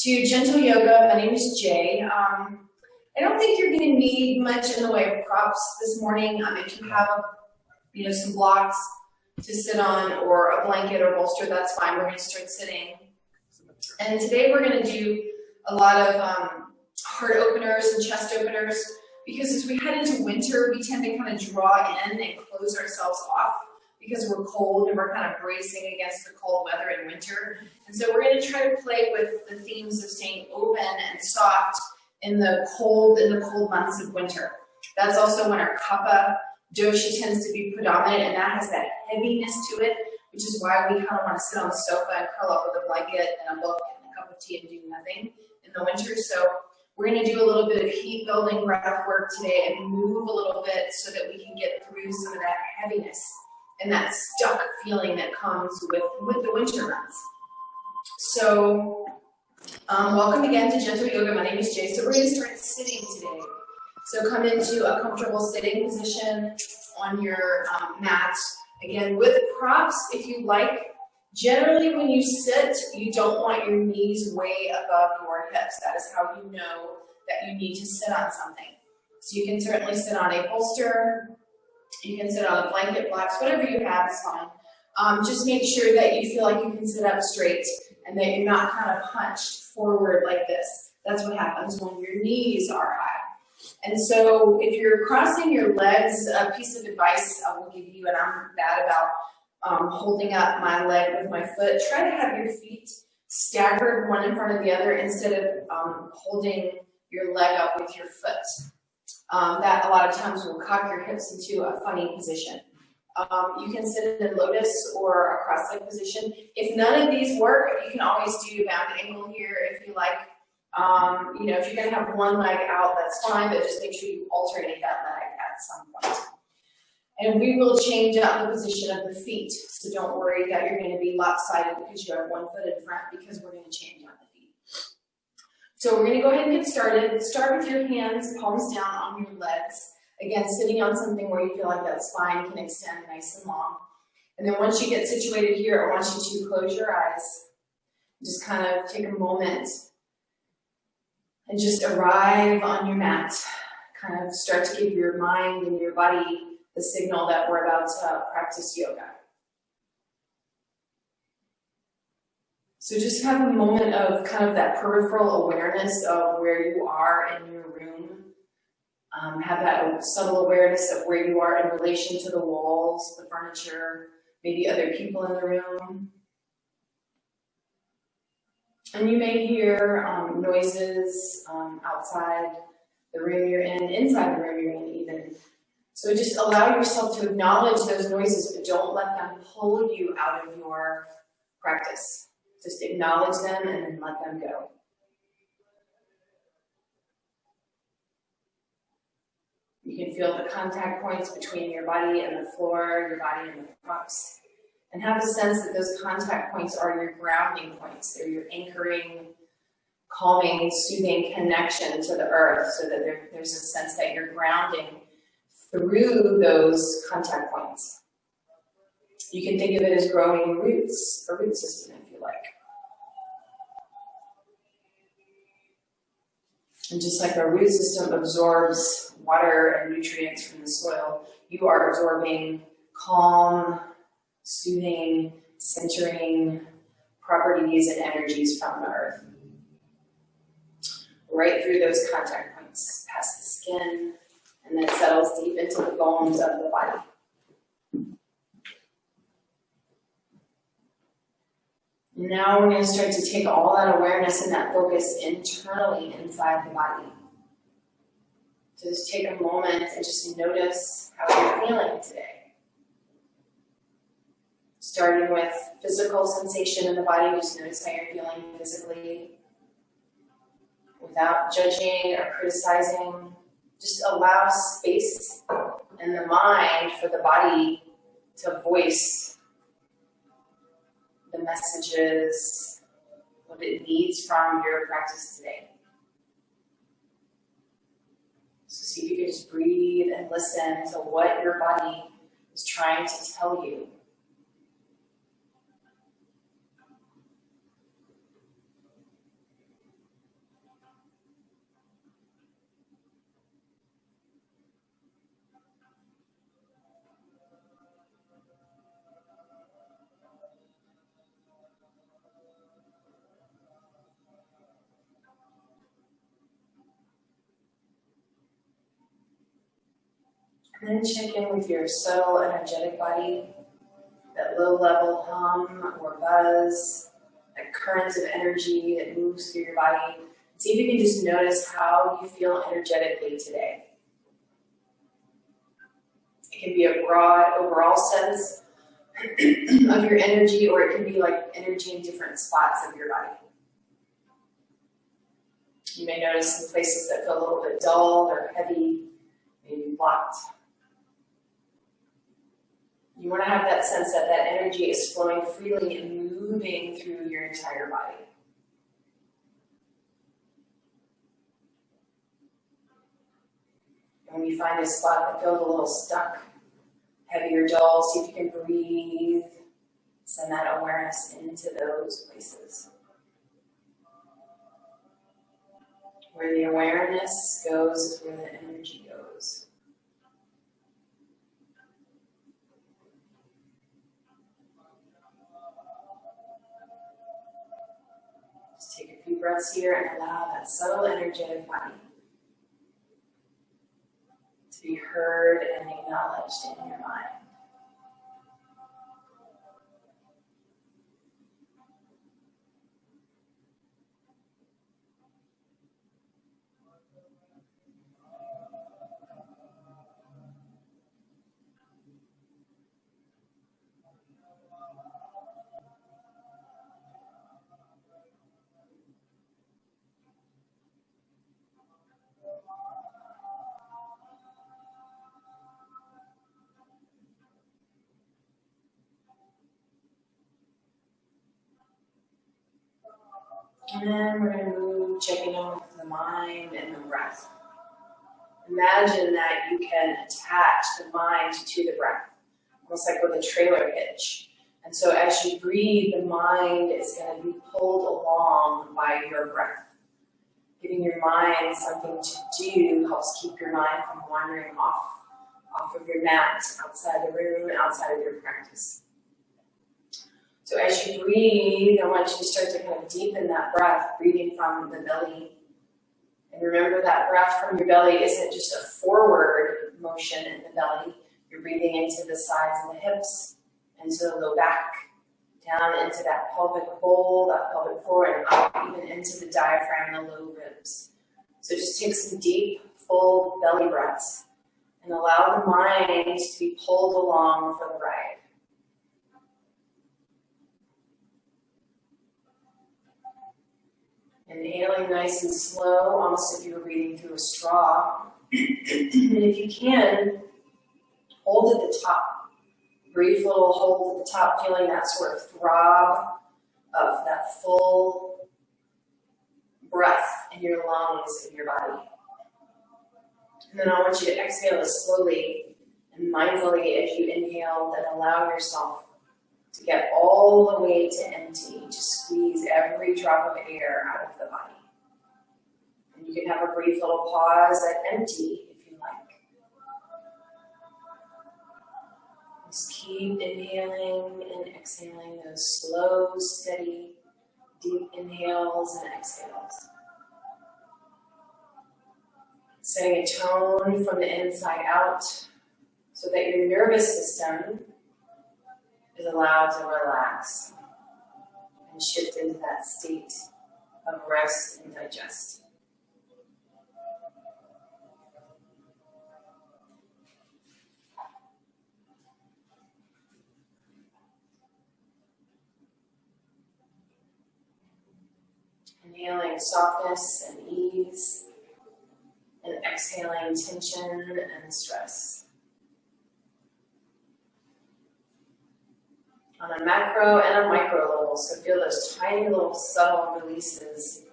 to Gentle Yoga. My name is Jay. I don't think you're going to need much in the way of props this morning. If you have, some blocks to sit on or a blanket or bolster, that's fine. We're going to start sitting. And today we're going to do a lot of heart openers and chest openers because as we head into winter, we tend to kind of draw in and close ourselves off because we're cold and we're kind of bracing against the cold weather in winter. And so we're going to try to play with the themes of staying open and soft in the cold months of winter. That's also when our kapha dosha tends to be predominant, and that has that heaviness to it, which is why we kind of want to sit on the sofa and curl up with a blanket and a book and a cup of tea and do nothing in the winter. So we're going to do a little bit of heat building breath work today and move a little bit so that we can get through some of that heaviness and that stuck feeling that comes with the winter months. So welcome again to Gentle Yoga. My name is Jay. So we're going to start sitting today. So come into a comfortable sitting position on your mat. Again, with props, if you like. Generally, when you sit, you don't want your knees way above your hips. That is how you know that you need to sit on something. So you can certainly sit on a bolster. You can sit on a blanket, blocks, whatever you have is fine. Just make sure that you feel like you can sit up straight and that you're not kind of hunched forward like this. That's what happens when your knees are high. And so if you're crossing your legs, a piece of advice I will give you, and I'm bad about holding up my leg with my foot, try to have your feet staggered one in front of the other instead of holding your leg up with your foot. That a lot of times will cock your hips into a funny position. You can sit in lotus or a cross-leg position. If none of these work, you can always do bound ankle here if you like. If you're going to have one leg out, that's fine, but just make sure you alternate that leg at some point. And we will change out the position of the feet, so don't worry that you're going to be lopsided because you have one foot in front, because we're going to change out the feet. So we're going to go ahead and get started. Start with your hands, palms down on your legs. Again, sitting on something where you feel like that spine can extend nice and long. And then once you get situated here, I want you to close your eyes. Just kind of take a moment and just arrive on your mat. Kind of start to give your mind and your body the signal that we're about to practice yoga. So just have a moment of kind of that peripheral awareness of where you are in your room. Have that subtle awareness of where you are in relation to the walls, the furniture, maybe other people in the room. And you may hear noises outside the room you're in, inside the room you're in even. So just allow yourself to acknowledge those noises, but don't let them pull you out of your practice. Just acknowledge them and then let them go. You can feel the contact points between your body and the floor, your body and the props. And have a sense that those contact points are your grounding points. They're your anchoring, calming, soothing connection to the earth, so that there's a sense that you're grounding through those contact points. You can think of it as growing roots, a root system if you like. And just like a root system absorbs water and nutrients from the soil, you are absorbing calm, soothing, centering properties and energies from the earth. Right through those contact points, past the skin, and then settles deep into the bones of the body. Now we're going to start to take all that awareness and that focus internally inside the body. So just take a moment and just notice how you're feeling today. Starting with physical sensation in the body, just notice how you're feeling physically. Without judging or criticizing, just allow space in the mind for the body to voice the messages, what it needs from your practice today. So see if you can just breathe and listen to what your body is trying to tell you. And then check in with your subtle energetic body, that low level hum or buzz, that current of energy that moves through your body. See if you can just notice how you feel energetically today. It can be a broad overall sense of your energy, or it can be like energy in different spots of your body. You may notice some places that feel a little bit dull or heavy, maybe blocked. You want to have that sense that that energy is flowing freely and moving through your entire body. And when you find a spot that feels a little stuck, heavy or dull, see if you can breathe. Send that awareness into those places. Where the awareness goes is where the energy goes. Just take a few breaths here and allow that subtle energetic body to be heard and acknowledged in your mind. And then we're going to move, checking in with the mind and the breath. Imagine that you can attach the mind to the breath, almost like with a trailer hitch. And so as you breathe, the mind is going to be pulled along by your breath. Giving your mind something to do helps keep your mind from wandering off of your mat, outside the room, outside of your practice. So as you breathe, I want you to start to kind of deepen that breath, breathing from the belly. And remember that breath from your belly isn't just a forward motion in the belly. You're breathing into the sides and the hips, into the low back, down into that pelvic bowl, that pelvic floor, and up even into the diaphragm and the low ribs. So just take some deep, full belly breaths and allow the mind to be pulled along for the ride. Inhaling nice and slow, almost if you were breathing through a straw. And if you can, hold at the top. Brief little hold at the top, feeling that sort of throb of that full breath in your lungs, in your body. And then I want you to exhale as slowly and mindfully as you inhale, then allow yourself to get all the way to empty, to squeeze every drop of air out of the body. And you can have a brief little pause at empty if you like. Just keep inhaling and exhaling those slow, steady, deep inhales and exhales. Setting a tone from the inside out so that your nervous system is allowed to relax and shift into that state of rest and digest. Inhaling softness and ease, and exhaling tension and stress. On a macro and a micro level, so feel those tiny little subtle releases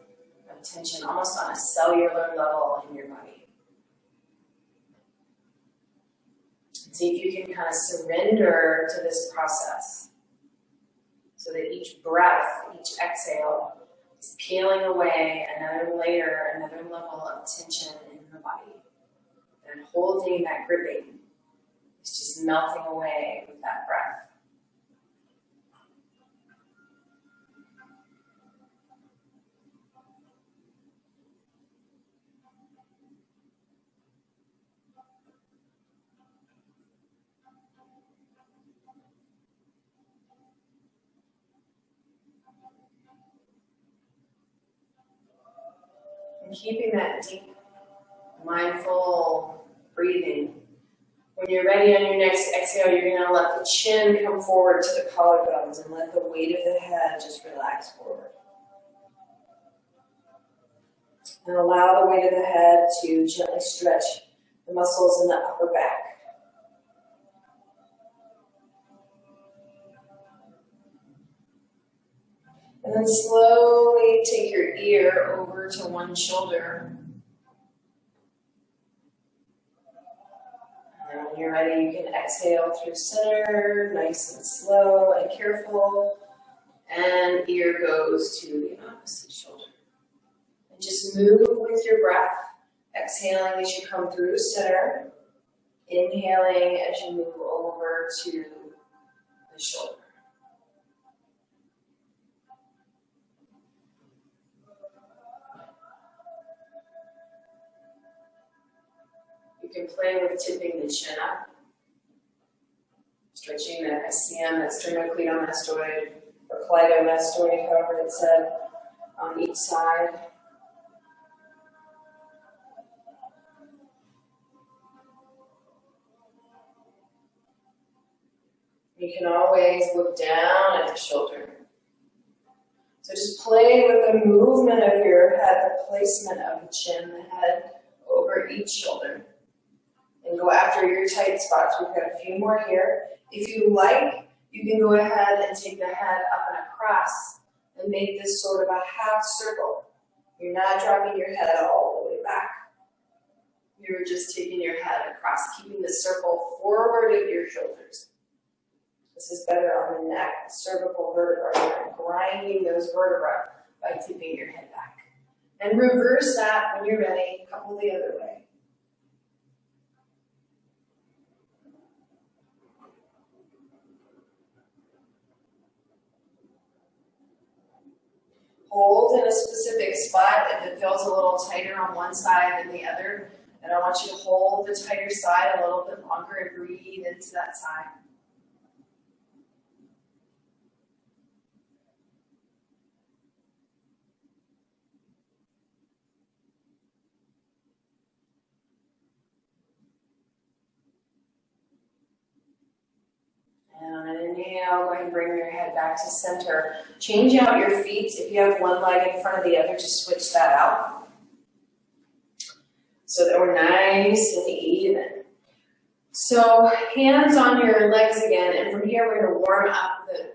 of tension almost on a cellular level in your body. And see if you can kind of surrender to this process so that each breath, each exhale is peeling away another layer, another level of tension in the body. And holding that gripping is just melting away with that breath. And keeping that deep, mindful breathing. When you're ready on your next exhale, you're going to let the chin come forward to the collarbones and let the weight of the head just relax forward. And allow the weight of the head to gently stretch the muscles in the upper back. And then slowly take your ear over to one shoulder. And when you're ready, you can exhale through center, nice and slow and careful. And ear goes to the opposite shoulder. And just move with your breath, exhaling as you come through center, inhaling as you move over to the shoulder. You can play with tipping the chin up, stretching the SCM, that sternocleidomastoid, or cleidomastoid, however it's said, on each side. You can always look down at the shoulder. So just play with the movement of your head, the placement of the chin, the head over each shoulder. And go after your tight spots. We've got a few more here. If you like, you can go ahead and take the head up and across and make this sort of a half circle. You're not dropping your head all the way back. You're just taking your head across, keeping the circle forward of your shoulders. This is better on the neck, cervical vertebra. You're grinding those vertebrae by tipping your head back. And reverse that when you're ready, couple the other way. Hold in a specific spot. If it feels a little tighter on one side than the other, then I want you to hold the tighter side a little bit longer and breathe into that side. And on an inhale, go ahead and bring your head back to center. Change out your feet. If you have one leg in front of the other, just switch that out. So that we're nice and even. So hands on your legs again, and from here we're going to warm up the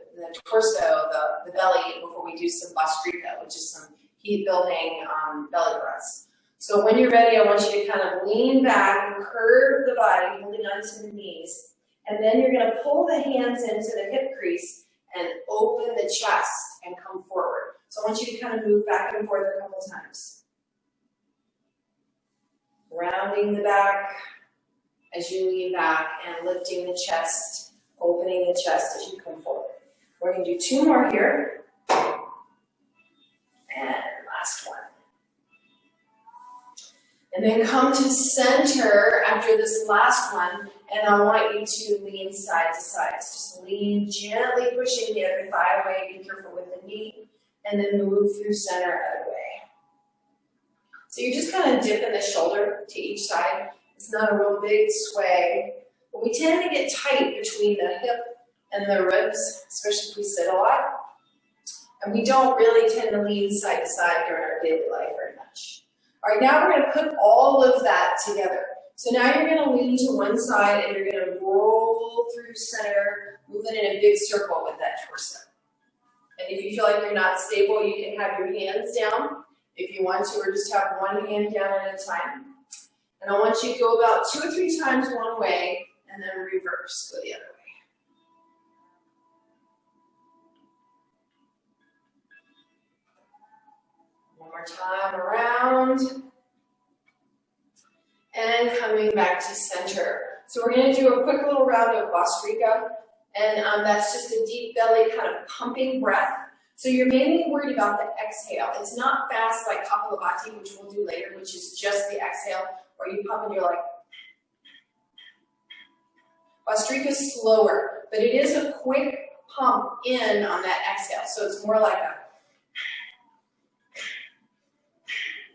torso, the belly, before we do some Bhastrika, which is some heat-building belly breaths. So when you're ready, I want you to kind of lean back and curve the body, holding onto the knees. And then you're going to pull the hands into the hip crease and open the chest and come forward. So I want you to kind of move back and forth a couple times. Rounding the back as you lean back and lifting the chest, opening the chest as you come forward. We're going to do two more here. And last one. And then come to center after this last one, and I want you to lean side to side. So just lean, gently pushing the other thigh away, be careful with the knee, and then move through center other way. So you're just kind of dipping the shoulder to each side. It's not a real big sway, but we tend to get tight between the hip and the ribs, especially if we sit a lot. And we don't really tend to lean side to side during our daily life very much. All right, now we're going to put all of that together. So now you're going to lean to one side and you're going to roll through center, moving in a big circle with that torso. And if you feel like you're not stable, you can have your hands down if you want to, or just have one hand down at a time. And I want you to go about 2 or 3 times one way and then reverse, go the other way. One more time around. And coming back to center. So we're going to do a quick little round of Bhastrika, and that's just a deep belly kind of pumping breath. So you're mainly worried about the exhale. It's not fast like Kapalabhati, which we'll do later, which is just the exhale, where you pump and you're like. Bhastrika is slower, but it is a quick pump in on that exhale. So it's more like a.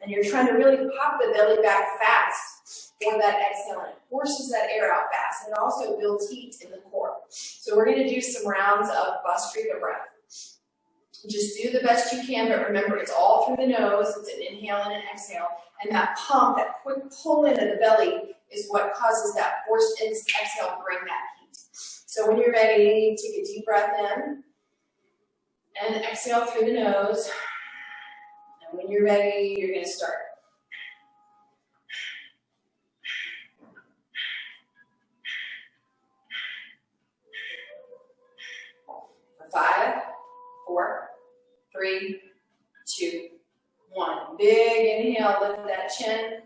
And you're trying to really pop the belly back fast for that exhale, and it forces that air out fast. And it also builds heat in the core. So we're going to do some rounds of Bhastrika breath. Just do the best you can, but remember it's all through the nose. It's an inhale and an exhale. And that pump, that quick pull into the belly is what causes that forced exhale to bring that heat. So when you're ready, take a deep breath in and exhale through the nose. And when you're ready, you're going to start. For 5, 4, 3, 2, 1. Big inhale, lift that chin.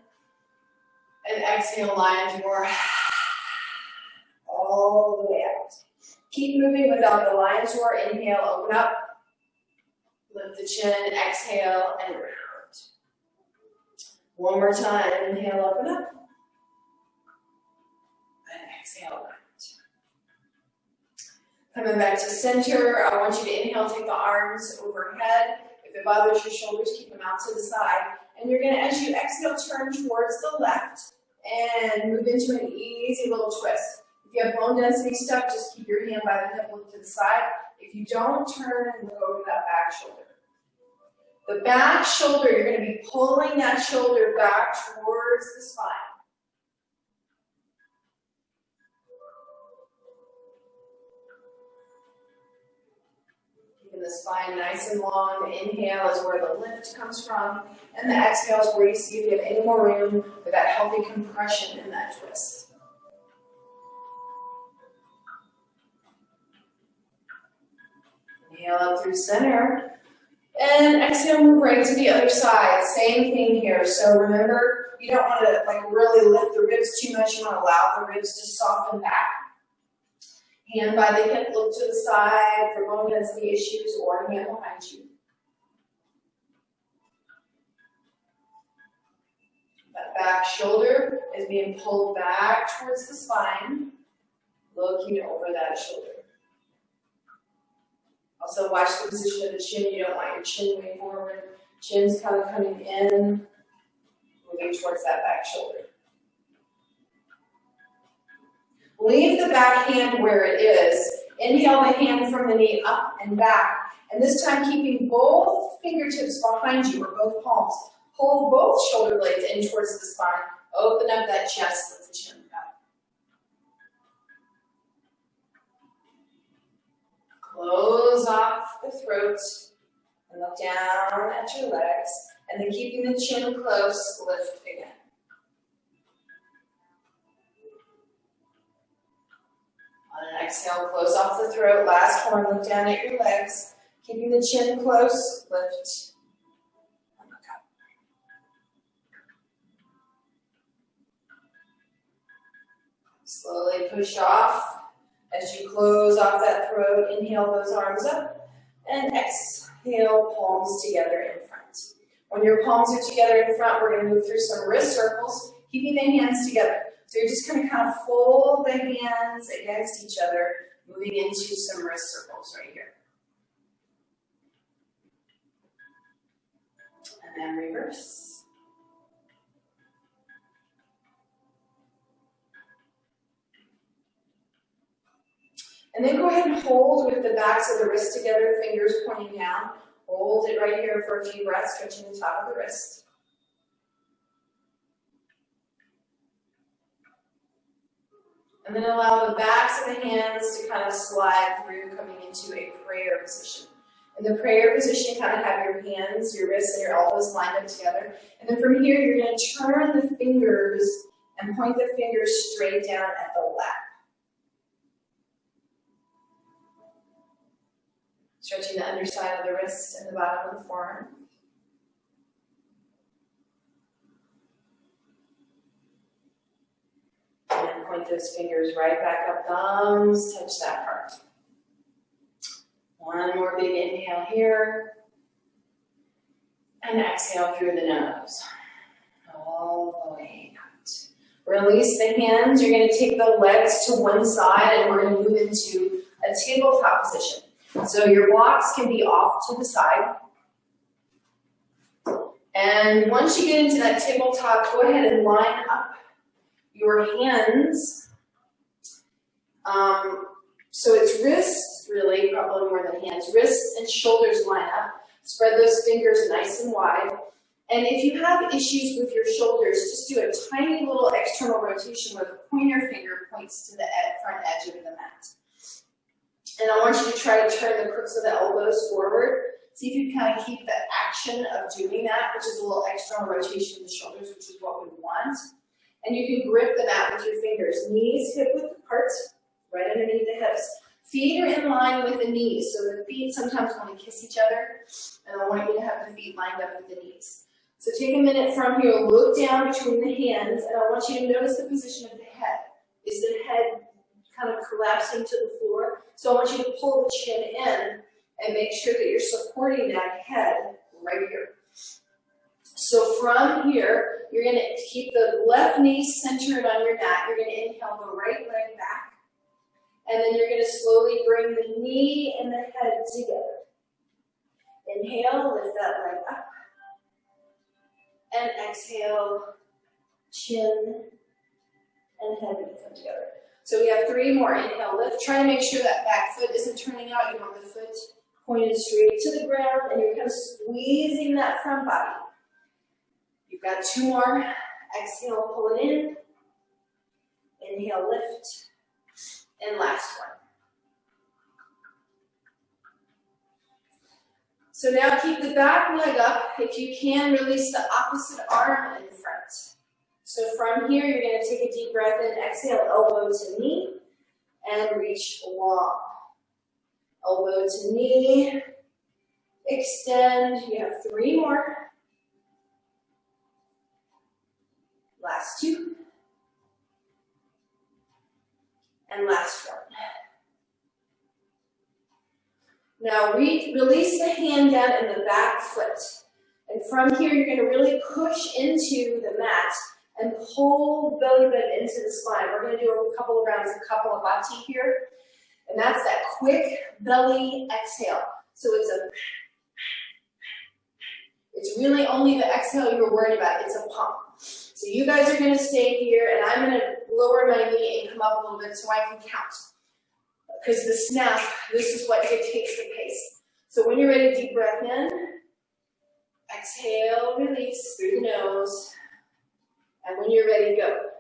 And exhale, lion roar. All the way out. Keep moving without the lion's roar. Inhale, open up. Lift the chin, exhale, and round. One more time. Inhale, open up. And exhale, round. Coming back to center, I want you to inhale, take the arms overhead. If it bothers your shoulders, keep them out to the side. And you're gonna, as you exhale, turn towards the left and move into an easy little twist. If you have bone density stuff, just keep your hand by the hip, look to the side. If you don't, turn and go to that back shoulder. The back shoulder, you're gonna be pulling that shoulder back towards the spine. The spine nice and long. The inhale is where the lift comes from, and the exhale is where you see if you have any more room for that healthy compression in that twist. Inhale up through center, and exhale, move right to the other side. Same thing here. So remember, you don't want to really lift the ribs too much. You want to allow the ribs to soften back. Hand by the hip, look to the side for bone density issues, or hand behind you. That back shoulder is being pulled back towards the spine, looking over that shoulder. Also watch the position of the chin. You don't want your chin way forward. Chin's kind of coming in, moving towards that back shoulder. Leave the back hand where it is. Inhale the hand from the knee up and back. And this time keeping both fingertips behind you, or both palms. Pull both shoulder blades in towards the spine. Open up that chest, lift the chin back. Close off the throat and look down at your legs. And then keeping the chin close, lift again. On an exhale, close off the throat. Last one, look down at your legs. Keeping the chin close, lift, and look up. Slowly push off. As you close off that throat, inhale those arms up, and exhale, palms together in front. When your palms are together in front, we're going to move through some wrist circles, keeping the hands together. So you're just going to kind of fold the hands against each other, moving into some wrist circles right here. And then reverse. And then go ahead and hold with the backs of the wrists together, fingers pointing down. Hold it right here for a few breaths, stretching the top of the wrist. And then allow the backs of the hands to kind of slide through, coming into a prayer position. In the prayer position, kind of have your hands, your wrists, and your elbows lined up together. And then from here, you're going to turn the fingers and point the fingers straight down at the lap. Stretching the underside of the wrist and the bottom of the forearm. And point those fingers right back up, thumbs, touch that part. One more big inhale here. And exhale through the nose. All the way out. Release the hands. You're going to take the legs to one side and we're going to move into a tabletop position. So your blocks can be off to the side. And once you get into that tabletop, go ahead and line up your hands. So it's wrists, really, probably more than hands. Wrists and shoulders line up. Spread those fingers nice and wide. And if you have issues with your shoulders, just do a tiny little external rotation where the pointer finger points to the front edge of the mat. And I want you to try to turn the crooks of the elbows forward. See if you can kind of keep the action of doing that, which is a little external rotation of the shoulders, which is what we want. And you can grip the mat with your fingers. Knees hip width apart, right underneath the hips. Feet are in line with the knees, so the feet sometimes want to kiss each other, and I want you to have the feet lined up with the knees. So take a minute from here, look down between the hands, and I want you to notice the position of the head. Is the head kind of collapsing to the floor? So I want you to pull the chin in and make sure that you're supporting that head right here. So from here, you're going to keep the left knee centered on your mat. You're going to inhale the right leg back. And then you're going to slowly bring the knee and the head together. Inhale, lift that leg up. And exhale, chin and head come together. So we have 3 more. Inhale, lift. Try to make sure that back foot isn't turning out. You want the foot pointed straight to the ground, and you're kind of squeezing that front body. You've got 2 more. Exhale, pull it in. Inhale, lift. And last one. So now keep the back leg up. If you can, release the opposite arm in front. So from here, you're going to take a deep breath in. Exhale, elbow to knee, and reach long. Elbow to knee. Extend. You have 3 more. Last 2. And last one. Now release the hand down and the back foot. And from here, you're going to really push into the mat and pull the belly button into the spine. We're going to do a couple of rounds of Kapalabhati here. And that's that quick belly exhale. So it's really only the exhale you're worried about. It's a pump. So you guys are going to stay here, and I'm going to lower my knee and come up a little bit so I can count. Because the snap, this is what dictates the pace. So when you're ready, deep breath in. Exhale, release through the nose. And when you're ready, go.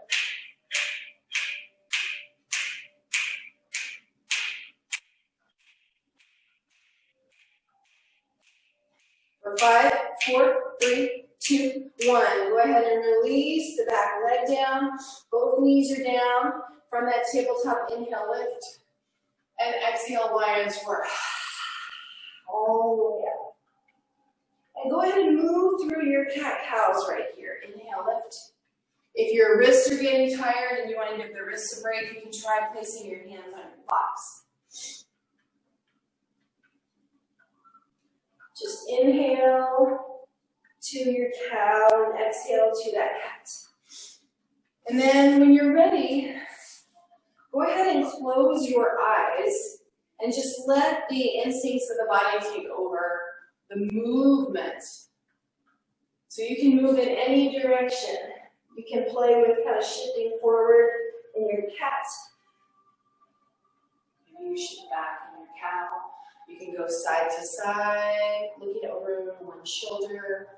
For 5, 4, 3, 2, 1. Go ahead and release the back leg down. Both knees are down. From that tabletop, inhale, lift. And exhale, lion's roar. All the way up. And go ahead and move through your cat-cows right here. Inhale, lift. If your wrists are getting tired and you want to give the wrists a break, you can try placing your hands on your blocks. Just inhale to your cow and exhale to that cat. And then when you're ready, go ahead and close your eyes and just let the instincts of the body take over the movement. So you can move in any direction. You can play with kind of shifting forward in your cat. Maybe you shift back in your cow. You can go side to side, looking over one shoulder.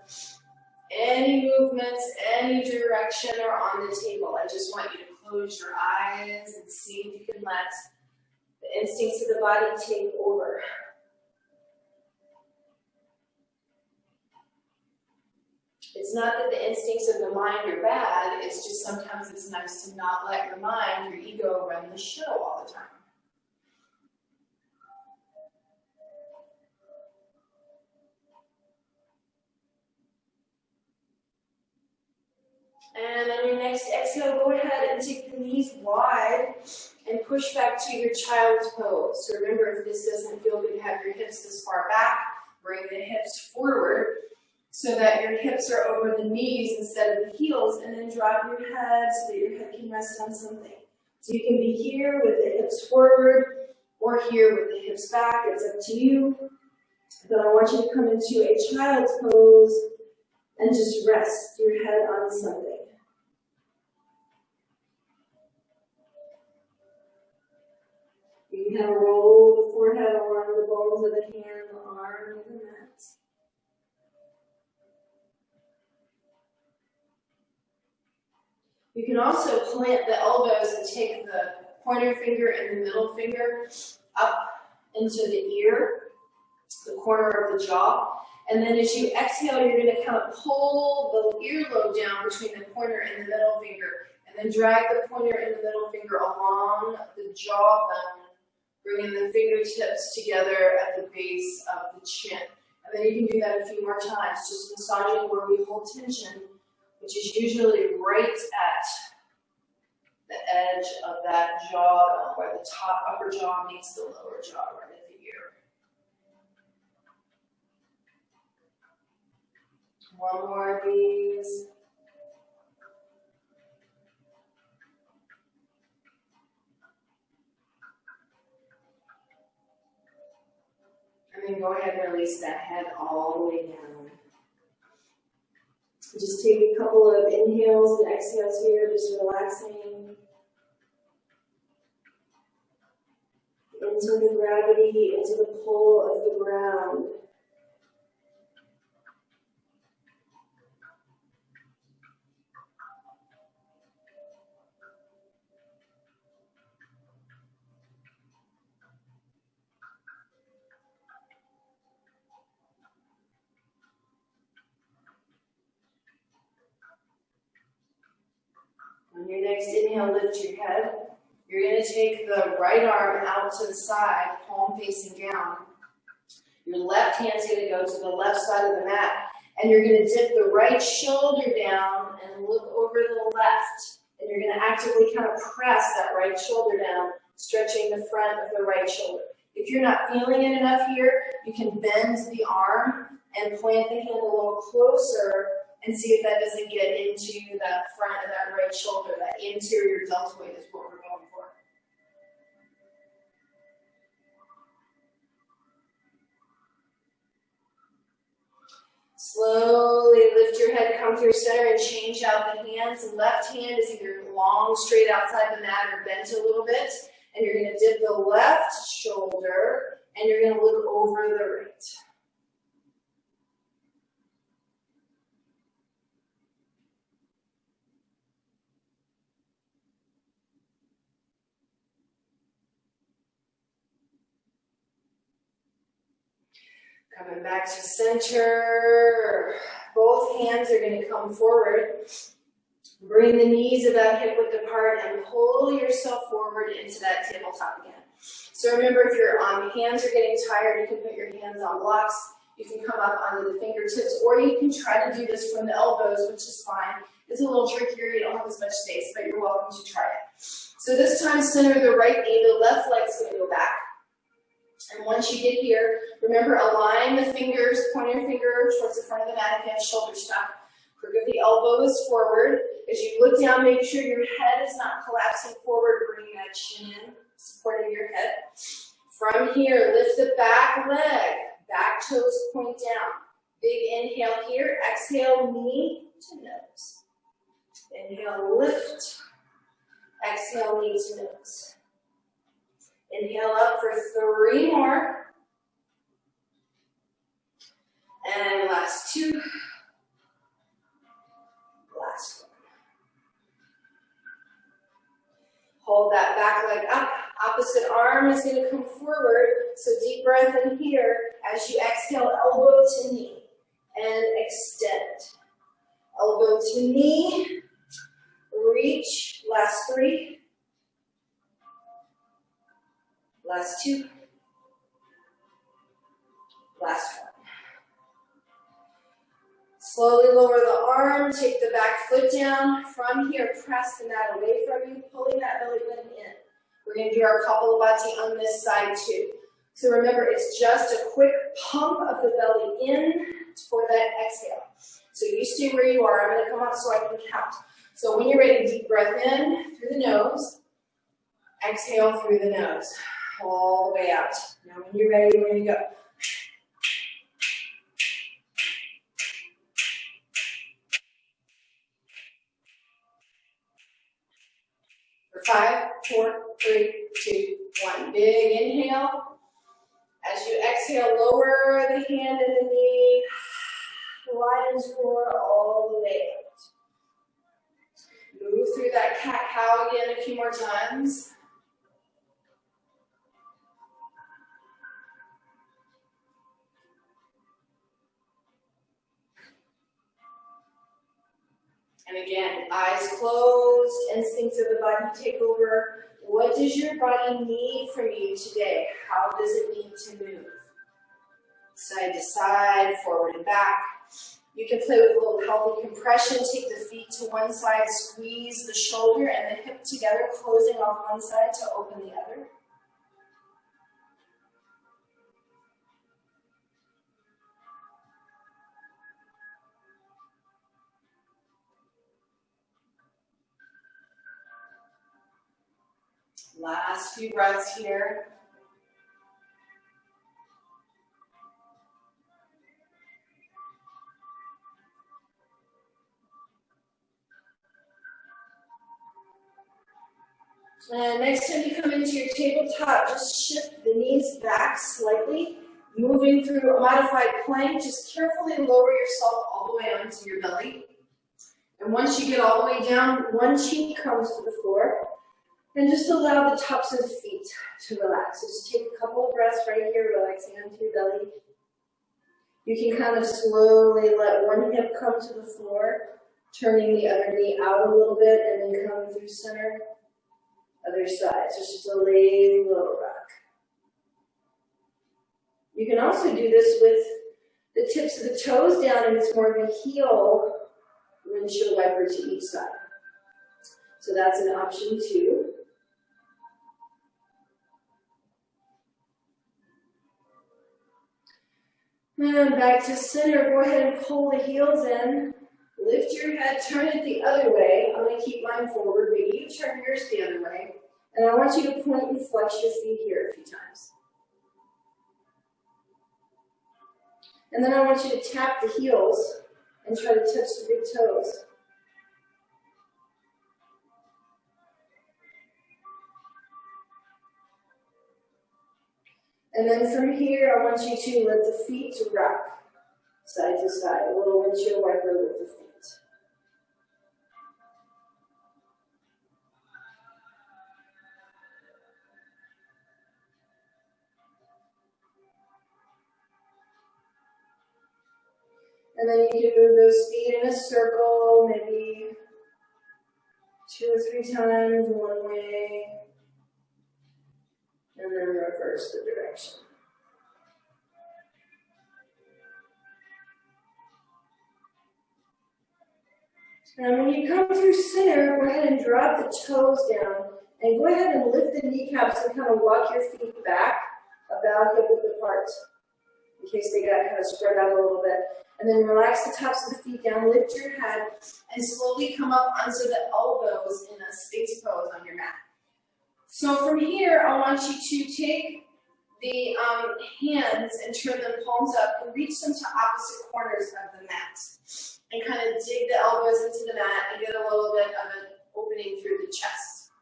Any movements, any direction are on the table. I just want you to close your eyes and see if you can let the instincts of the body take over. It's not that the instincts of the mind are bad, it's just sometimes it's nice to not let your mind, your ego, run the show all the time. And on your next exhale, go ahead and take the knees wide and push back to your child's pose. So remember, if this doesn't feel good, have your hips this far back, bring the hips forward so that your hips are over the knees instead of the heels, and then drop your head so that your head can rest on something. So you can be here with the hips forward or here with the hips back. It's up to you. But I want you to come into a child's pose And just rest your head on something. You can kind of roll the forehead along the bones of the hand, the arm, and the mat. You can also plant the elbows and take the pointer finger and the middle finger up into the ear, the corner of the jaw. And then as you exhale, you're going to kind of pull the earlobe down between the pointer and the middle finger. And then drag the pointer and the middle finger along the jawbone, bringing the fingertips together at the base of the chin. And then you can do that a few more times, just massaging where we hold tension, which is usually right at the edge of that jaw, where the top upper jaw meets the lower jaw, right at the ear. One more of these. And then go ahead and release that head all the way down. Just take a couple of inhales and exhales here, just relaxing into the gravity, into the pull of the ground. On your next inhale, lift your head. You're going to take the right arm out to the side, palm facing down. Your left hand's going to go to the left side of the mat, and you're going to dip the right shoulder down and look over the left. And you're going to actively kind of press that right shoulder down, stretching the front of the right shoulder. If you're not feeling it enough here, you can bend the arm and plant the hand a little closer and see if that doesn't get into the front of that right shoulder. That anterior deltoid is what we're going for. Slowly lift your head, come through center, and change out the hands. The left hand is either long, straight outside the mat, or bent a little bit. And you're going to dip the left shoulder, and you're going to look over the right. Coming back to center. Both hands are going to come forward. Bring the knees about hip width apart and pull yourself forward into that tabletop again. So remember, if your hands are getting tired, you can put your hands on blocks. You can come up onto the fingertips, or you can try to do this from the elbows, which is fine. It's a little trickier. You don't have as much space, but you're welcome to try it. So this time, center the right knee. The left leg's going to go back. And once you get here, remember, align the fingers, pointer finger towards the front of the mat again, shoulder stuck. Crook of the elbows forward. As you look down, make sure your head is not collapsing forward, bringing that chin in, supporting your head. From here, lift the back leg, back toes point down. Big inhale here, exhale, knee to nose. Inhale, lift. Exhale, knee to nose. Inhale up for 3 more. And last 2. Last 1. Hold that back leg up. Opposite arm is going to come forward. So deep breath in here. As you exhale, elbow to knee. And extend. Elbow to knee. Reach. Last 3. Last 2. Last 1. Slowly lower the arm, take the back foot down. From here, press the mat away from you, pulling that belly button in. We're going to do our Kapalabhati on this side too. So remember, it's just a quick pump of the belly in for that exhale. So you stay where you are. I'm going to come up so I can count. So when you're ready, deep breath in through the nose. Exhale through the nose. All the way out. Now when you're ready, we're going to go. For 5, 4, 3, 2, 1. Big inhale. As you exhale, lower the hand and the knee. Lion's roar all the way out. Move through that cat-cow again a few more times. And again, eyes closed, instincts of the body take over. What does your body need from you today? How does it need to move? Side to side, forward and back. You can play with a little healthy compression. Take the feet to one side, squeeze the shoulder and the hip together, closing off one side to open the other. Last few breaths here. And next time you come into your tabletop, just shift the knees back slightly, moving through a modified plank. Just carefully lower yourself all the way onto your belly. And once you get all the way down, one cheek comes to the floor. And just allow the tops of the feet to relax. So just take a couple of breaths right here, relaxing onto your belly. You can kind of slowly let one hip come to the floor, turning the other knee out a little bit, and then coming through center. Other side, so it's just a lazy little rock. You can also do this with the tips of the toes down, and it's more of a heel windshield wiper to each side. So that's an option too. And back to center, go ahead and pull the heels in. Lift your head, turn it the other way. I'm going to keep mine forward. Maybe you turn yours the other way. And I want you to point and flex your feet here a few times. And then I want you to tap the heels and try to touch the big toes. And then from here, I want you to let the feet rock side to side. A little windshield wiper with the feet. And then you can move those feet in a circle, maybe 2 or 3 times one way, and then reverse the direction. And when you come through center, go ahead and drop the toes down, and go ahead and lift the kneecaps and kind of walk your feet back about hip width apart, in case they got kind of spread out a little bit. And then relax the tops of the feet down, lift your head, and slowly come up onto the elbows in a space pose on your mat. So from here, I want you to take the hands and turn them palms up and reach them to opposite corners of the mat. And kind of dig the elbows into the mat and get a little bit of an opening through the chest.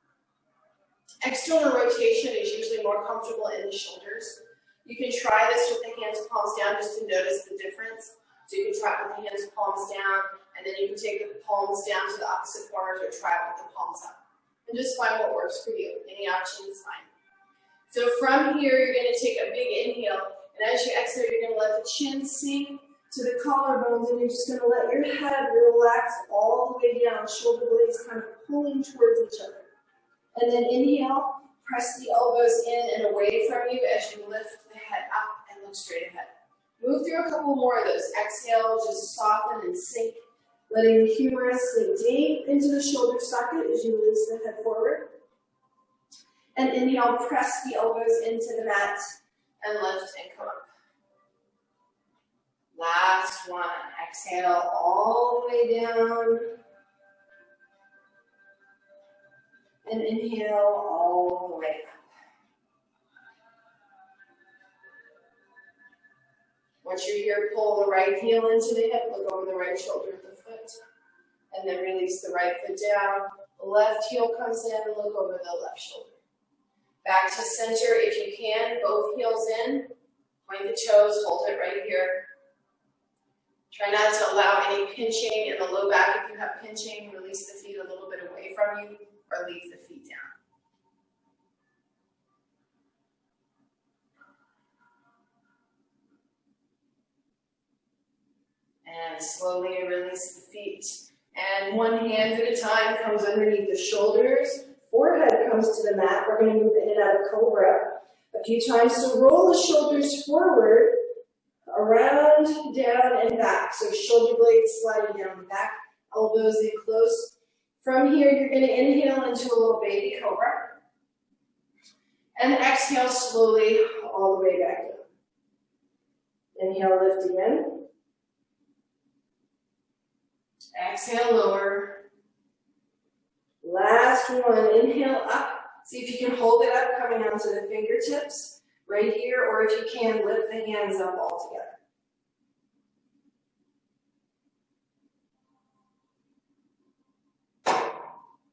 External rotation is usually more comfortable in the shoulders. You can try this with the hands palms down just to notice the difference. So you can try it with the hands palms down, and then you can take the palms down to the opposite corners or try it with the palms up. And just find what works for you. Any option is fine. So from here, you're going to take a big inhale, and as you exhale, you're going to let the chin sink to the collarbones, and you're just going to let your head relax all the way down, shoulder blades kind of pulling towards each other. And then inhale, press the elbows in and away from you as you lift the head up and look straight ahead. Move through a couple more of those. Exhale, just soften and sink, letting the humerus sink deep into the shoulder socket as you release the head forward. And inhale, press the elbows into the mat and lift and come up. Last one. Exhale all the way down. And inhale all the way up. Once you're here, pull the right heel into the hip, look over the right shoulder of the foot, and then release the right foot down, The left heel comes in, look over the left shoulder. Back to center if you can, both heels in. Point the toes, hold it right here. Try not to allow any pinching in the low back. If you have pinching, release the feet a little bit away from you or leave the feet down. And slowly release the feet. And one hand at a time comes underneath the shoulders. Forehead comes to the mat. We're going to move in and out of cobra a few times. So roll the shoulders forward, around, down, and back. So shoulder blades sliding down the back, elbows in close. From here, you're going to inhale into a little baby cobra. And exhale slowly all the way back down. Inhale, lift again. Exhale, lower. Last one, inhale up. See if you can hold it up, coming onto the fingertips right here, or if you can, lift the hands up all together.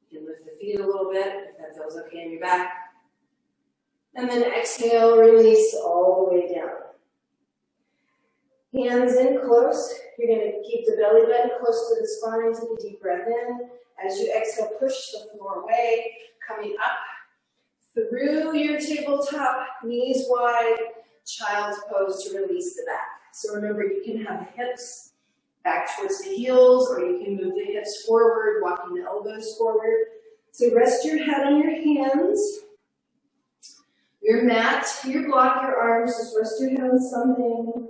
You can lift the feet a little bit, if that feels okay in your back. And then exhale, release all the way down. Hands in close. You're going to keep the belly button close to the spine. Take a deep breath in. As you exhale, push the floor away, coming up through your tabletop, knees wide, child's pose to release the back. So remember, you can have the hips back towards the heels, or you can move the hips forward, walking the elbows forward. So rest your head on your hands. Your mat, your block, your arms, just rest your head on something.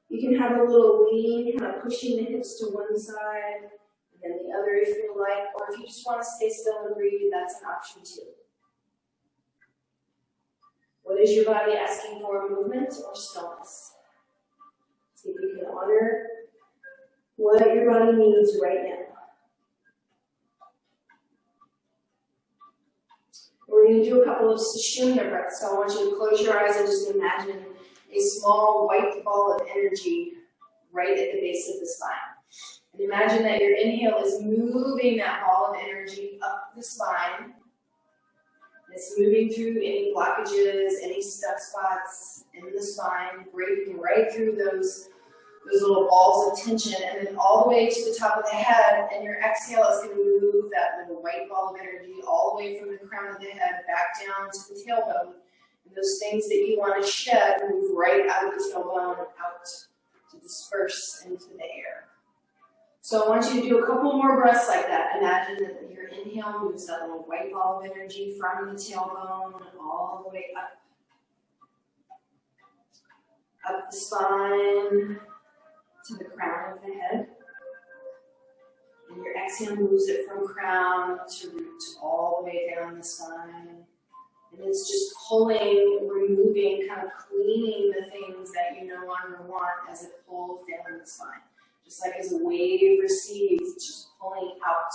You can have a little lean, kind of pushing the hips to one side, and then the other if you like, or if you just want to stay still and breathe, that's an option too. What is your body asking for, movement or stillness? See if you can honor what your body needs right now. We're going to do a couple of Sushumna breaths, so I want you to close your eyes and just imagine a small white ball of energy right at the base of the spine. And imagine that your inhale is moving that ball of energy up the spine. It's moving through any blockages, any stuck spots in the spine, breaking right through those little balls of tension, and then all the way to the top of the head, and your exhale is going to move that little white ball of energy all the way from the crown of the head back down to the tailbone. And those things that you want to shed move right out of the tailbone, out to disperse into the air. So I want you to do a couple more breaths like that. Imagine that your inhale moves that little white ball of energy from the tailbone all the way up the spine to the crown of the head. And your exhale moves it from crown to root all the way down the spine. And it's just pulling, removing, kind of cleaning the things that you no longer want as it pulls down the spine. Just like as a wave recedes, it's just pulling out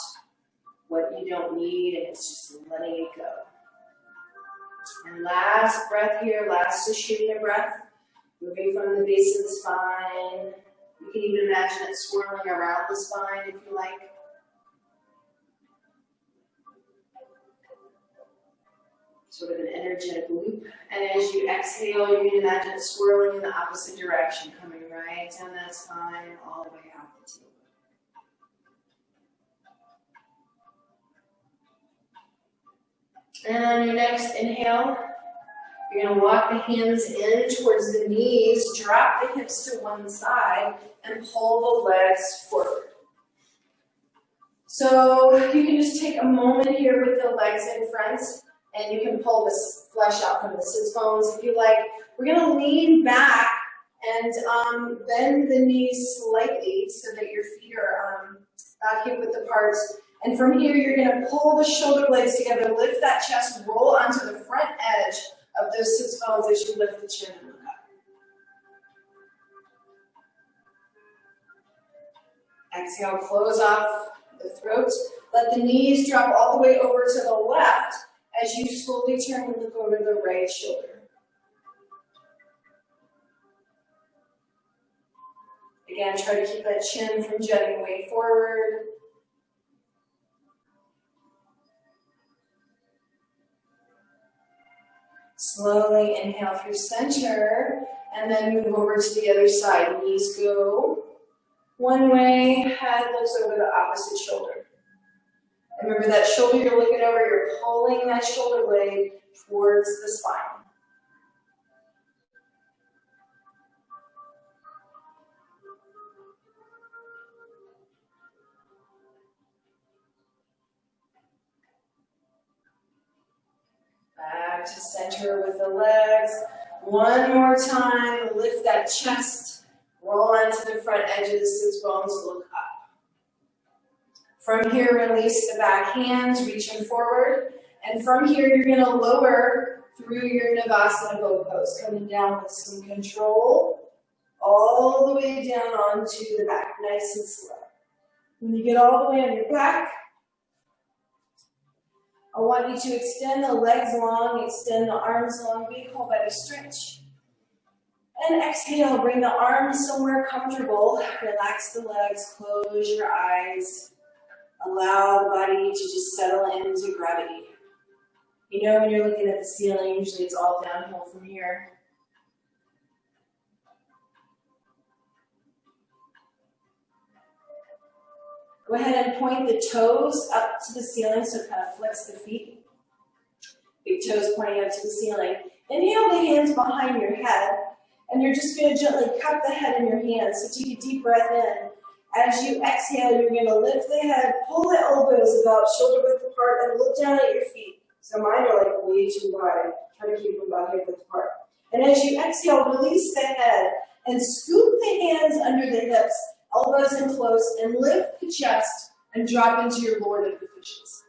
what you don't need, and it's just letting it go. And last breath here, last Sushumna breath, moving from the base of the spine. You can even imagine it swirling around the spine if you like. Sort of an energetic loop. And as you exhale, you can imagine it swirling in the opposite direction, coming right down that spine, all the way out the tailbone. And on your next inhale, you're going to walk the hands in towards the knees, drop the hips to one side, and pull the legs forward. So you can just take a moment here with the legs in front, and you can pull this flesh out from the sits bones if you like. We're going to lean back and bend the knees slightly so that your feet are back hip width apart. And from here, you're going to pull the shoulder blades together, lift that chest, roll onto the front edge of those sits bones as you lift the chin and look up. Exhale, close off the throat. Let the knees drop all the way over to the left as you slowly turn and look over the right shoulder. Again, try to keep that chin from jutting way forward. Slowly inhale through center, and then move over to the other side. Knees go one way, head looks over the opposite shoulder. And remember that shoulder you're looking over, you're pulling that shoulder blade towards the spine. Back to center with the legs. One more time, lift that chest, roll onto the front edge of the sits bones, look up. From here, release the back hands, reaching forward. And from here, you're gonna lower through your Navasana bow pose, coming down with some control, all the way down onto the back, nice and slow. When you get all the way on your back, I want you to extend the legs long, extend the arms long, big whole body stretch. And exhale, bring the arms somewhere comfortable. Relax the legs, close your eyes. Allow the body to just settle into gravity. You know when you're looking at the ceiling, usually it's all downhill from here. Go ahead and point the toes up to the ceiling, so kind of flex the feet. Big toes pointing up to the ceiling. Inhale the hands behind your head, and you're just going to gently cup the head in your hands. So take a deep breath in. As you exhale, you're going to lift the head, pull the elbows about shoulder width apart, and look down at your feet. So mine are like way too wide. Try to keep them about hip width apart. And as you exhale, release the head and scoop the hands under the hips, elbows in close, and lift the chest and drop into your Lord of the Fishes.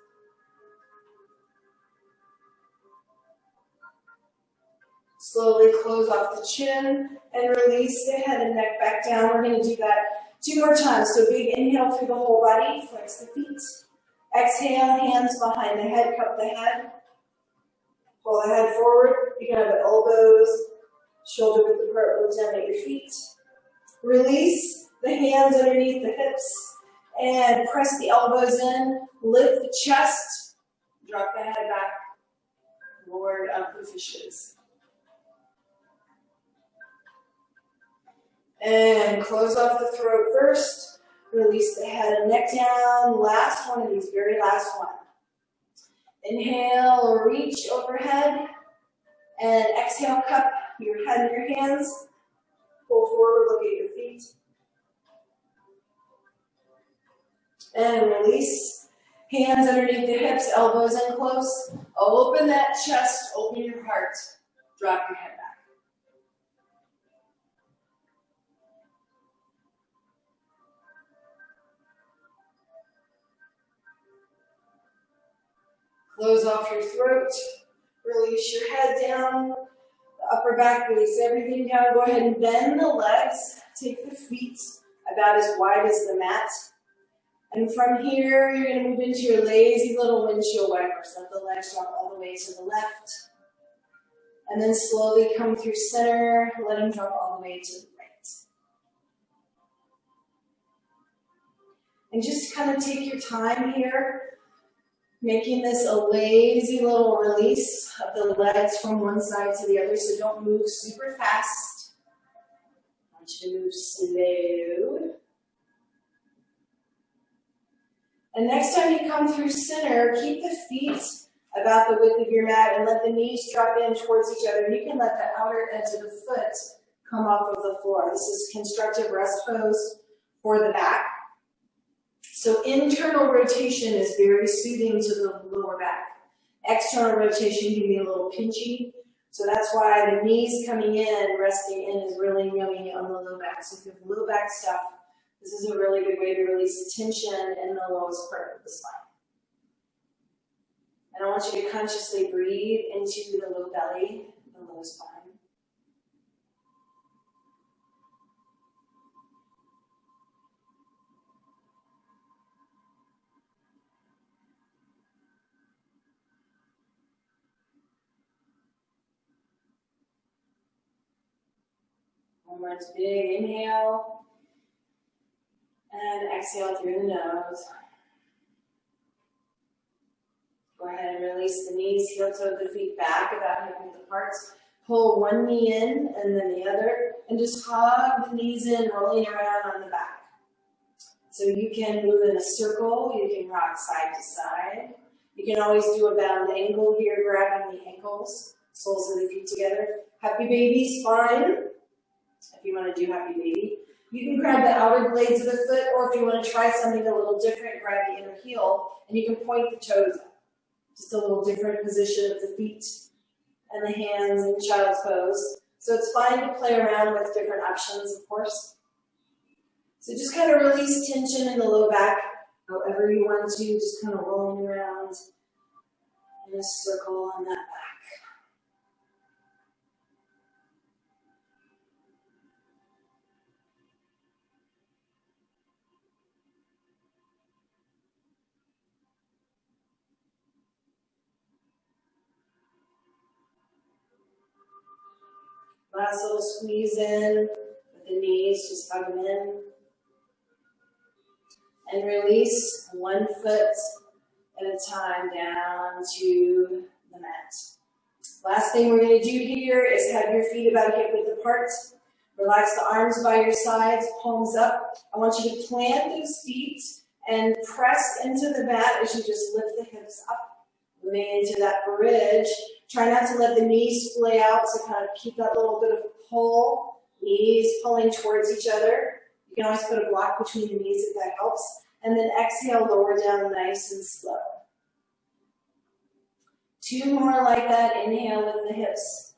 Slowly close off the chin and release the head and neck back down. We're going to do that 2 more times. So big inhale through the whole body, flex the feet. Exhale, hands behind the head, cup the head. Pull the head forward. You can have the elbows, shoulder width apart, look down at your feet. Release the hands underneath the hips and press the elbows in. Lift the chest, drop the head back. Lord of the Fishes. And close off the throat first. Release the head and neck down. Last one of these, very last one. Inhale, reach overhead. And exhale, cup your head in your hands. Pull forward, look at your feet. And release. Hands underneath the hips, elbows in close. Open that chest, open your heart. Drop your head back. Close off your throat, release your head down, the upper back, release everything down. Go ahead and bend the legs, take the feet about as wide as the mat. And from here, you're going to move into your lazy little windshield wipers. Let the legs drop all the way to the left. And then slowly come through center, let them drop all the way to the right. And just kind of take your time here, making this a lazy little release of the legs from one side to the other, so don't move super fast. I want you to move slow. And next time you come through center, keep the feet about the width of your mat and let the knees drop in towards each other. You can let the outer edge of the foot come off of the floor. This is constructive rest pose for the back. So internal rotation is very soothing to the lower back. External rotation can be a little pinchy. So that's why the knees coming in, resting in, is really yummy on the low back. So if you have low back stuff, this is a really good way to release tension in the lowest part of the spine. And I want you to consciously breathe into the low belly, the low spine. One more big inhale. And exhale through the nose. Go ahead and And release the knees, heel toe the feet back, about hip width apart. Pull one knee in and then the other, and just hug the knees in, rolling around on the back. So you can move in a circle, you can rock side to side. You can always do a bound angle here, grabbing the ankles, soles of the feet together. Happy baby spine, if you want to do happy baby. You can grab the outer blades of the foot, or if you want to try something a little different, grab the inner heel, and you can point the toes up. Just a little different position of the feet and the hands in child's pose. So it's fine to play around with different options, of course. So just kind of release tension in the low back, however you want to, just kind of rolling around in a circle on that back. Last little squeeze in with the knees, just hug them in. And release one foot at a time down to the mat. Last thing we're going to do here is have your feet about hip width apart. Relax the arms by your sides, palms up. I want you to plant those feet and press into the mat as you just lift the hips up. Moving into that bridge. Try not to let the knees splay out, so kind of keep that little bit of pull. Knees pulling towards each other. You can always put a block between the knees if that helps. And then exhale, lower down nice and slow. 2 more like that. Inhale, lift the hips.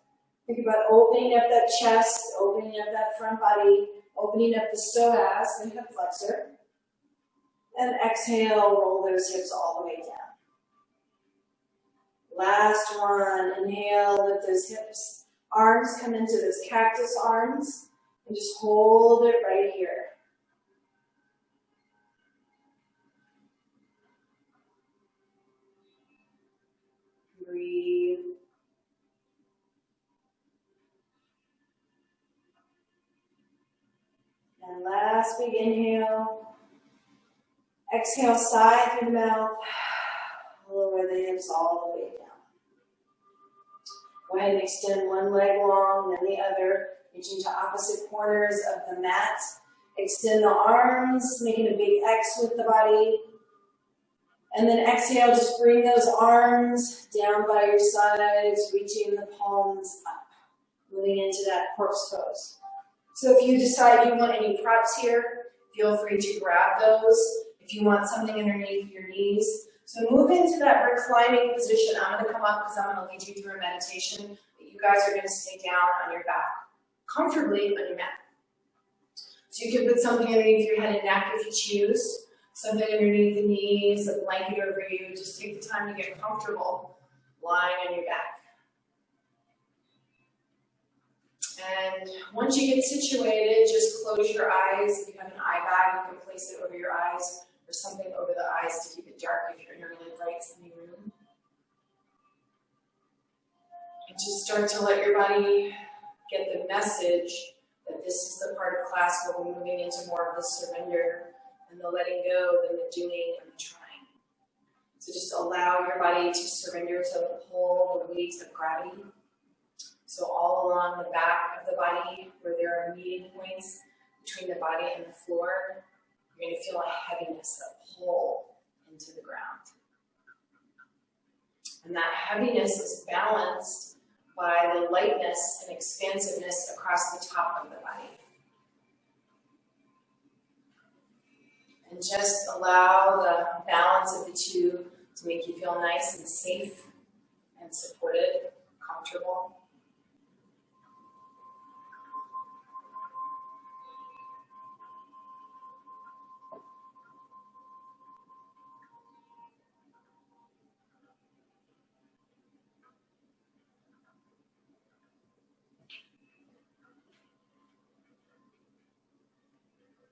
Think about opening up that chest, opening up that front body, opening up the psoas, the hip flexor. And exhale, roll those hips all the way down. Last one. Inhale, lift those hips. Arms come into those cactus arms. And just hold it right here. Breathe. And last big inhale. Exhale, sigh through the mouth. Lower the hips all the way down. Go ahead and extend one leg long, then the other. Reaching to opposite corners of the mat. Extend the arms, making a big X with the body. And then exhale, just bring those arms down by your sides, reaching the palms up. Moving into that corpse pose. So if you decide you want any props here, feel free to grab those. If you want something underneath your knees. So move into that reclining position. I'm going to come up because I'm going to lead you through a meditation. But you guys are going to stay down on your back, comfortably on your mat. So you can put something underneath your head and neck if you choose. Something underneath the knees, a blanket over you. Just take the time to get comfortable lying on your back. And once you get situated, just close your eyes. If you have an eye bag, you can place it over your eyes or something over the eyes to keep it dark if you're in a really bright sunny room. And just start to let your body get the message that this is the part of class where we're moving into more of the surrender and the letting go than the doing and the trying. So just allow your body to surrender to the pull, the weight of gravity. So all along the back of the body, where there are meeting points between the body and the floor, you're going to feel a heaviness, a pull into the ground. And that heaviness is balanced by the lightness and expansiveness across the top of the body. And just allow the balance of the two to make you feel nice and safe and supported, comfortable.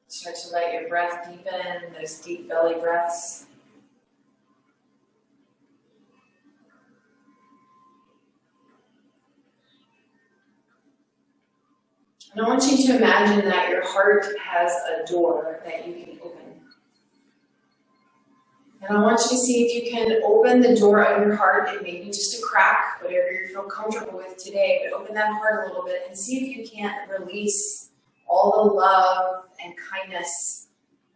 Start to let your breath deepen, those deep belly breaths. And I want you to imagine that your heart has a door that you can open. And I want you to see if you can open the door of your heart, and maybe just a crack, whatever you feel comfortable with today, but open that heart a little bit and see if you can't release all the love and kindness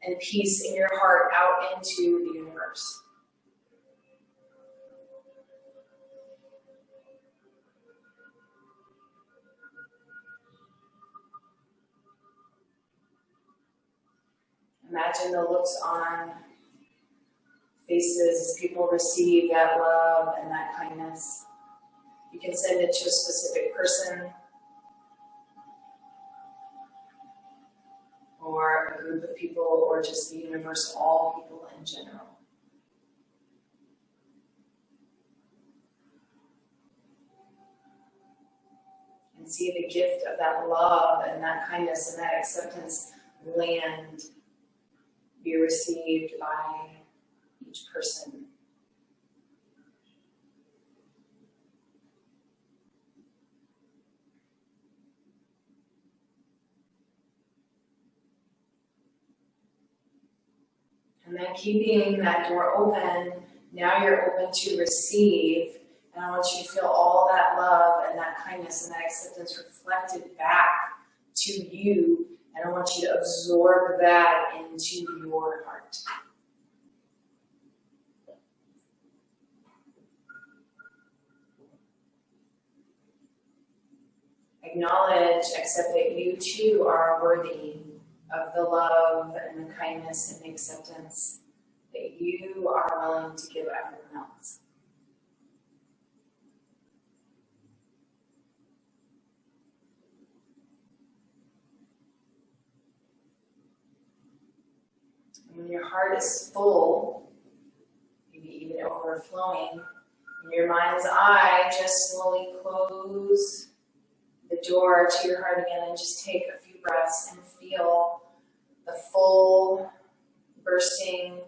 and peace in your heart out into the universe. Imagine the looks on faces as people receive that love and that kindness. You can send it to a specific person or a group of people or just the universe, all people in general. And see the gift of that love and that kindness and that acceptance land, be received by each person. And then keeping that door open, now you're open to receive. And I want you to feel all that love and that kindness and that acceptance reflected back to you. And I want you to absorb that into your heart. Acknowledge, accept that you too are worthy of the love and the kindness and the acceptance that you are willing to give everyone else. And when your heart is full, maybe even overflowing, in your mind's eye, just slowly close the door to your heart again and just take a few breaths and feel the full, bursting,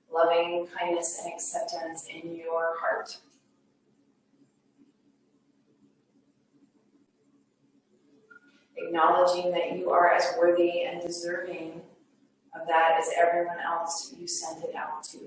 loving kindness and acceptance in your heart. Acknowledging that you are as worthy and deserving of that as everyone else you send it out to.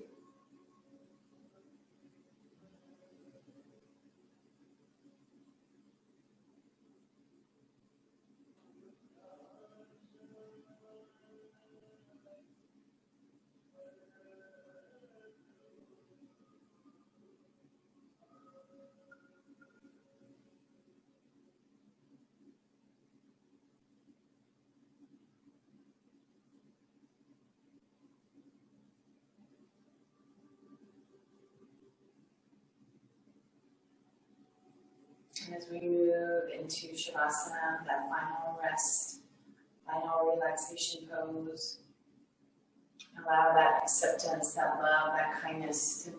And as we move into Shavasana, that final rest, final relaxation pose, allow that acceptance, that love, that kindness to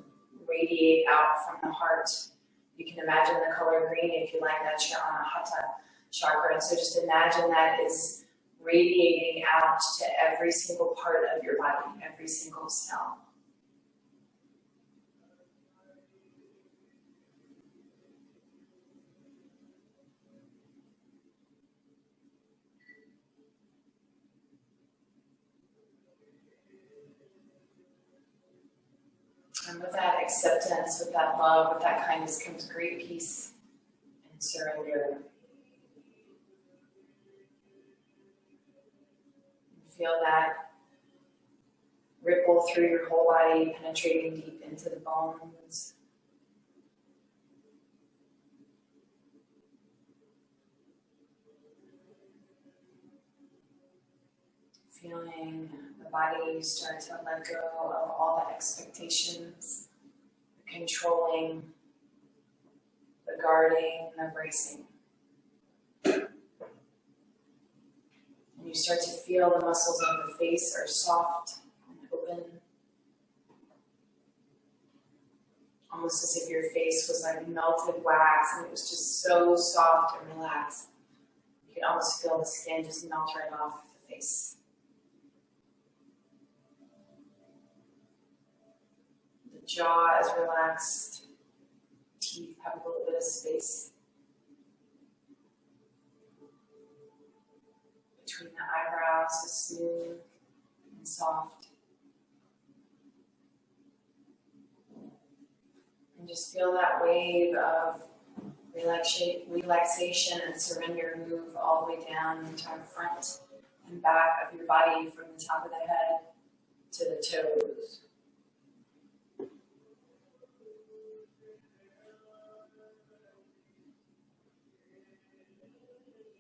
radiate out from the heart. You can imagine the color green if you like, that's your Anahata chakra. And so just imagine that is radiating out to every single part of your body, every single cell. And with that acceptance, with that love, with that kindness comes great peace and surrender. And feel that ripple through your whole body, penetrating deep into the bones. Feeling the body start to let go of all the expectations, the controlling, the guarding, the bracing. And you start to feel the muscles of the face are soft and open. Almost as if your face was like melted wax and it was just so soft and relaxed. You can almost feel the skin just melt right off the face. Jaw is relaxed, teeth have a little bit of space between the eyebrows, is smooth and soft. And just feel that wave of relaxation and surrender move all the way down the entire front and back of your body from the top of the head to the toes.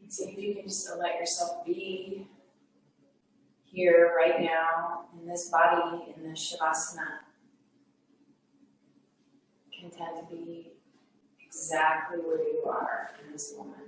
And see if you can just let yourself be here right now in this body, in this Shavasana. Content to be exactly where you are in this moment.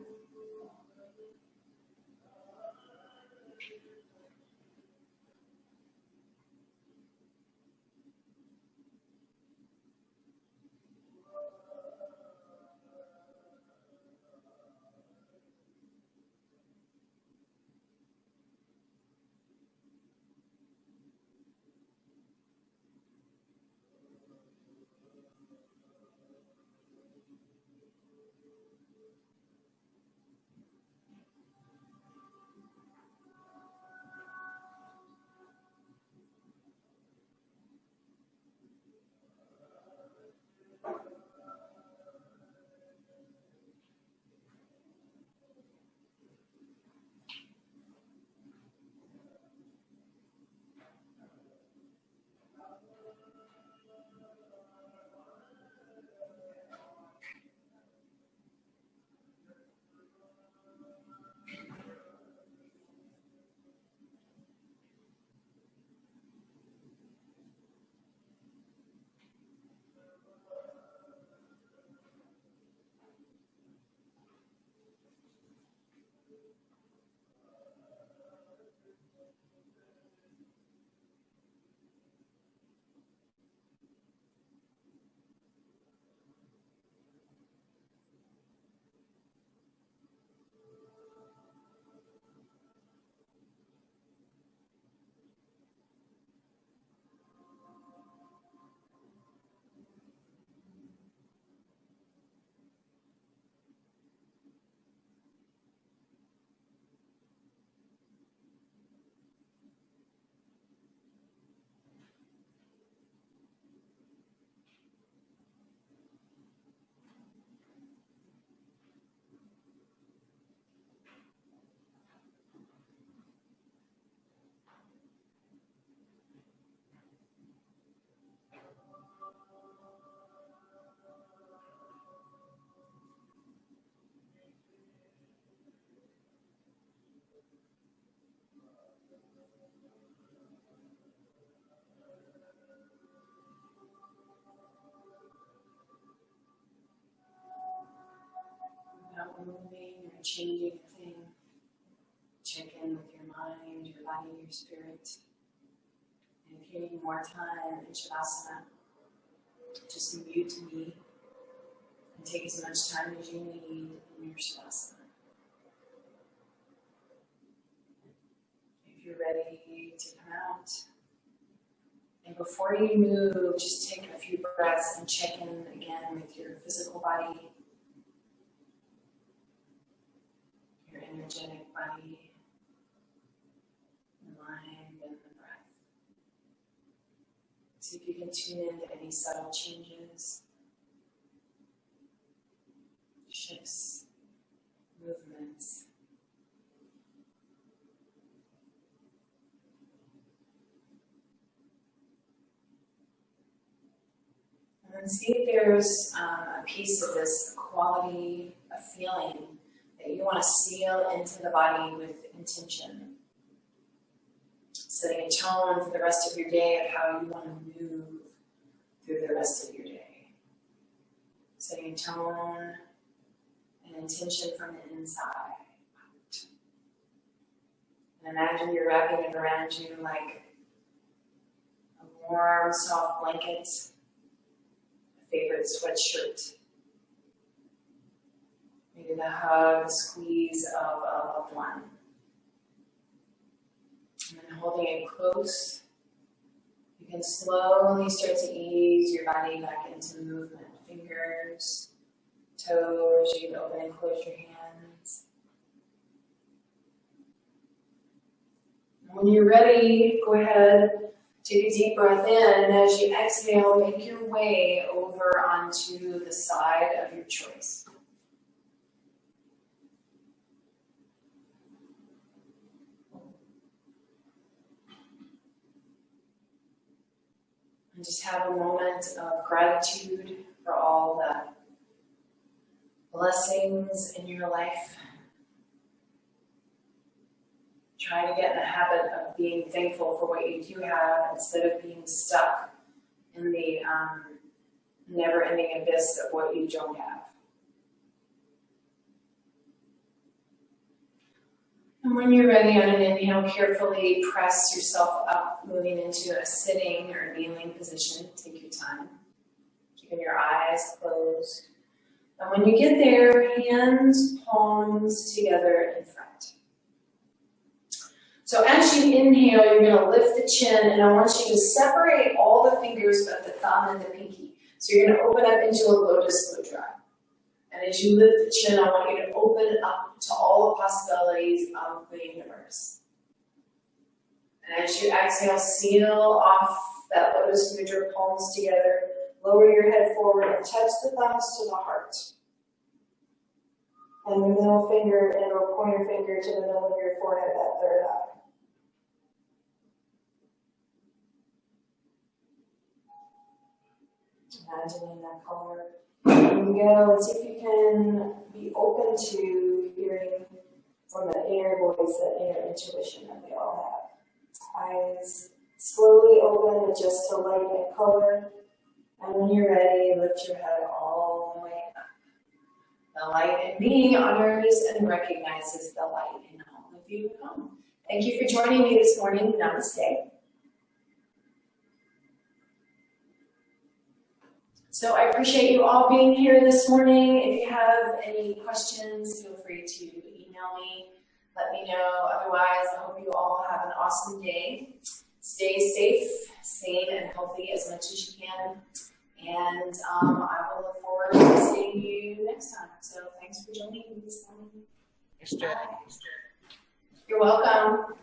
Without moving or changing a thing, check in with your mind, your body, your spirit. And if you need more time in Shavasana, just mute me and take as much time as you need in your Shavasana. If you're ready to come out, and before you move, just take a few breaths and check in again with your physical body, your energetic body, the mind, and the breath. See if you can tune into any subtle changes, shifts, movements. And then see if there's a piece of this quality, a feeling that you want to seal into the body with intention. Setting a tone for the rest of your day of how you want to move through the rest of your day. Setting a tone and intention from the inside out. And imagine you're wrapping it around you like a warm, soft blanket, a favorite sweatshirt. Maybe the hug, the squeeze of a loved one. And then holding it close, you can slowly start to ease your body back into movement. Fingers, toes, you can open and close your hands. And when you're ready, go ahead, Take a deep breath in, and as you exhale, make your way over onto the side of your choice. And just have a moment of gratitude for all the blessings in your life. Try to get in the habit of being thankful for what you do have instead of being stuck in the never-ending abyss of what you don't have. And when you're ready, on an inhale, carefully press yourself up, moving into a sitting or kneeling position. Take your time, keeping your eyes closed. And when you get there, hands, palms together in front. So as you inhale, you're going to lift the chin, and I want you to separate all the fingers but the thumb and the pinky. So you're going to open up into a lotus mudra. And as you lift the chin, I want you to open up to all the possibilities of the universe. And as you exhale, seal off that lotus mudra, palms together. Lower your head forward and touch the thumbs to the heart. And the middle finger and or pointer finger to the middle of your forehead, that third eye. Imagining that color. Here we go. Let's see if you can be open to hearing from that inner voice, that inner intuition that we all have. Eyes slowly open, adjust to light and color. And when you're ready, lift your head all the way up. The light in me honors and recognizes the light in all of you at home. Thank you for joining me this morning. Namaste. So I appreciate you all being here this morning. If you have any questions, feel free to email me. Let me know. Otherwise, I hope you all have an awesome day. Stay safe, sane, and healthy as much as you can. And I will look forward to seeing you next time. So thanks for joining me this morning. Thanks, Jen. You're welcome.